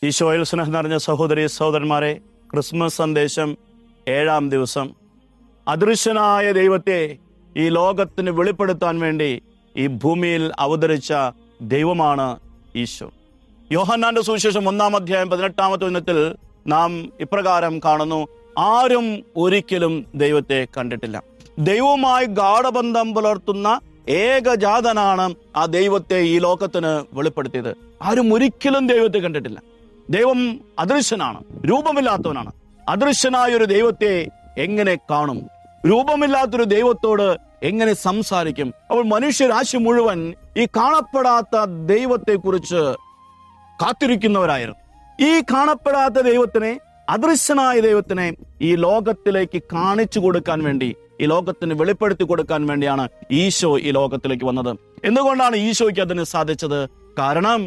ഈശോയിൽ സ്നേഹം നിറഞ്ഞ സഹോദരി സഹോദരന്മാരെ, ക്രിസ്മസ് സന്ദേശം 7-ാം ദിവസം. അദൃശ്യനായ ദൈവത്തെ ഈ ലോകത്തിന് വെളിപ്പെടുത്താൻ വേണ്ടി ഈ ഭൂമിയിൽ അവതരിച്ച ദൈവമാണ് ഈശോ. യോഹന്നാന്റെ സുവിശേഷം 1-ാം അധ്യായം 18-ാമത്തെ വചനത്തിൽ നാം ഇപ്രകാരം കാണുന്നു: ആരും ഒരിക്കലും ദൈവത്തെ കണ്ടിട്ടില്ല. ദൈവവുമായി ഗാഢബന്ധം പുലർത്തുന്ന ഏകജാതനാണ് ആ ദൈവത്തെ ഈ ലോകത്തിന് വെളിപ്പെടുത്തിയത്. ആരും ഒരിക്കലും ദൈവത്തെ കണ്ടിട്ടില്ല. ദൈവം അദൃശ്യനാണ്, രൂപമില്ലാത്തവനാണ്. അദൃശ്യനായ ഒരു ദൈവത്തെ എങ്ങനെ കാണും? രൂപമില്ലാത്തൊരു ദൈവത്തോട് എങ്ങനെ സംസാരിക്കും? അപ്പോൾ മനുഷ്യരാശി മുഴുവൻ ഈ കാണപ്പെടാത്ത ദൈവത്തെ കുറിച്ച് കാത്തിരിക്കുന്നവരായിരുന്നു. ഈ കാണപ്പെടാത്ത ദൈവത്തിനെ, അദൃശ്യനായ ദൈവത്തിനെ ഈ ലോകത്തിലേക്ക് കാണിച്ചു കൊടുക്കാൻ വേണ്ടി, ഈ ലോകത്തിന് വെളിപ്പെടുത്തി കൊടുക്കാൻ വേണ്ടിയാണ് ഈശോ ഈ ലോകത്തിലേക്ക് വന്നത്. എന്തുകൊണ്ടാണ് ഈശോയ്ക്ക് അതിന് സാധിച്ചത്? കാരണം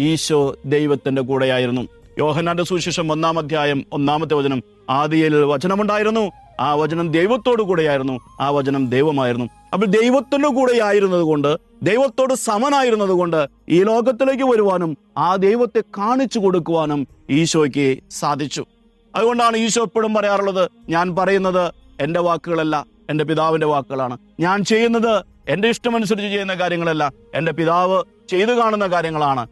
ഈശോ ദൈവത്തിന്റെ കൂടെയായിരുന്നു. യോഹന്നാന്റെ സുവിശേഷം 1-ാം അധ്യായം 1-ാമത്തെ വചനം: ആദിയിൽ വചനമുണ്ടായിരുന്നു, ആ വചനം ദൈവത്തോടു കൂടെയായിരുന്നു, ആ വചനം ദൈവമായിരുന്നു. അപ്പോൾ ദൈവത്തിന്റെ കൂടെയായിരുന്നത് കൊണ്ട്, ദൈവത്തോട് സമനായിരുന്നത് കൊണ്ട് ഈ ലോകത്തിലേക്ക് വരുവാനും ആ ദൈവത്തെ കാണിച്ചു കൊടുക്കുവാനും ഈശോയ്ക്ക് സാധിച്ചു. അതുകൊണ്ടാണ് ഈശോ എപ്പോഴും പറയാറുള്ളത്: ഞാൻ പറയുന്നത് എൻ്റെ വാക്കുകളല്ല, എൻ്റെ പിതാവിന്റെ വാക്കുകളാണ്. ഞാൻ ചെയ്യുന്നത് എൻ്റെ ഇഷ്ടമനുസരിച്ച് ചെയ്യുന്ന കാര്യങ്ങളല്ല, എൻ്റെ പിതാവ് ചെയ്തു കാണുന്ന കാര്യങ്ങളാണ്.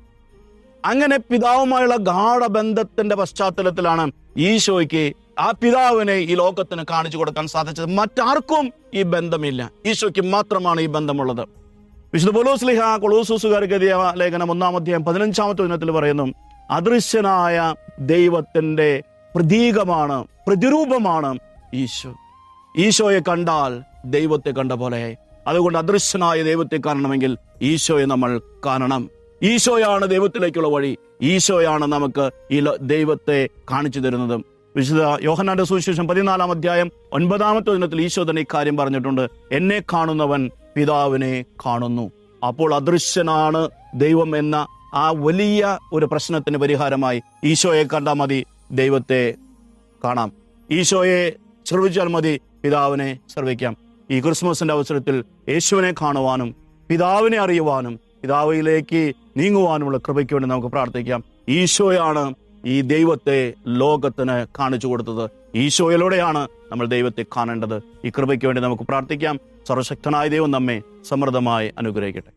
അങ്ങനെ പിതാവുമായുള്ള ഗാഢബന്ധത്തിന്റെ പശ്ചാത്തലത്തിലാണ് ഈശോയ്ക്ക് ആ പിതാവിനെ ഈ ലോകത്തിന് കാണിച്ചു കൊടുക്കാൻ സാധിച്ചത്. മറ്റാർക്കും ഈ ബന്ധമില്ല, ഈശോയ്ക്ക് മാത്രമാണ് ഈ ബന്ധമുള്ളത്. വിശുദ്ധ പൗലോസ് ശ്ലീഹ കൊളോസ്യോസുകാർക്ക് എഴുതിയ ലേഖനം 1-ാം അധ്യായം 15-ാമത്തെ വചനത്തിൽ പറയുന്നു: അദൃശ്യനായ ദൈവത്തിന്റെ പ്രതീകമാണ്, പ്രതിരൂപമാണ് ഈശോ. ഈശോയെ കണ്ടാൽ ദൈവത്തെ കണ്ട പോലെ. അതുകൊണ്ട് അദൃശ്യനായ ദൈവത്തെ കാണണമെങ്കിൽ ഈശോയെ നമ്മൾ കാണണം. ഈശോയാണ് ദൈവത്തിലേക്കുള്ള വഴി. ഈശോയാണ് നമുക്ക് ഈ ദൈവത്തെ കാണിച്ചു തരുന്നത്. വിശുദ്ധ യോഹന്നാന്റെ സുവിശേഷം 14-ാം അധ്യായം 9-ാമത്തെ വചനത്തിൽ ഈശോ തന്നെ ഇക്കാര്യം പറഞ്ഞിട്ടുണ്ട്: എന്നെ കാണുന്നവൻ പിതാവിനെ കാണുന്നു. അപ്പോൾ അദൃശ്യനാണ് ദൈവം എന്ന ആ വലിയ ഒരു പ്രശ്നത്തിന് പരിഹാരമായി ഈശോയെ കണ്ടാൽ മതി, ദൈവത്തെ കാണാം. ഈശോയെ ശ്രവിച്ചാൽ മതി, പിതാവിനെ ശ്രവിക്കാം. ഈ ക്രിസ്മസിന്റെ അവസരത്തിൽ യേശുവിനെ കാണുവാനും പിതാവിനെ അറിയുവാനും പിതാവിലേക്ക് നീങ്ങുവാനുമുള്ള കൃപയ്ക്ക് വേണ്ടി നമുക്ക് പ്രാർത്ഥിക്കാം. ഈശോയാണ് ഈ ദൈവത്തെ ലോകത്തിന് കാണിച്ചു കൊടുത്തത്. ഈശോയിലൂടെയാണ് നമ്മൾ ദൈവത്തെ കാണേണ്ടത്. ഈ കൃപയ്ക്ക് വേണ്ടി നമുക്ക് പ്രാർത്ഥിക്കാം. സർവശക്തനായ ദൈവം നമ്മെ സമൃദ്ധമായി അനുഗ്രഹിക്കട്ടെ.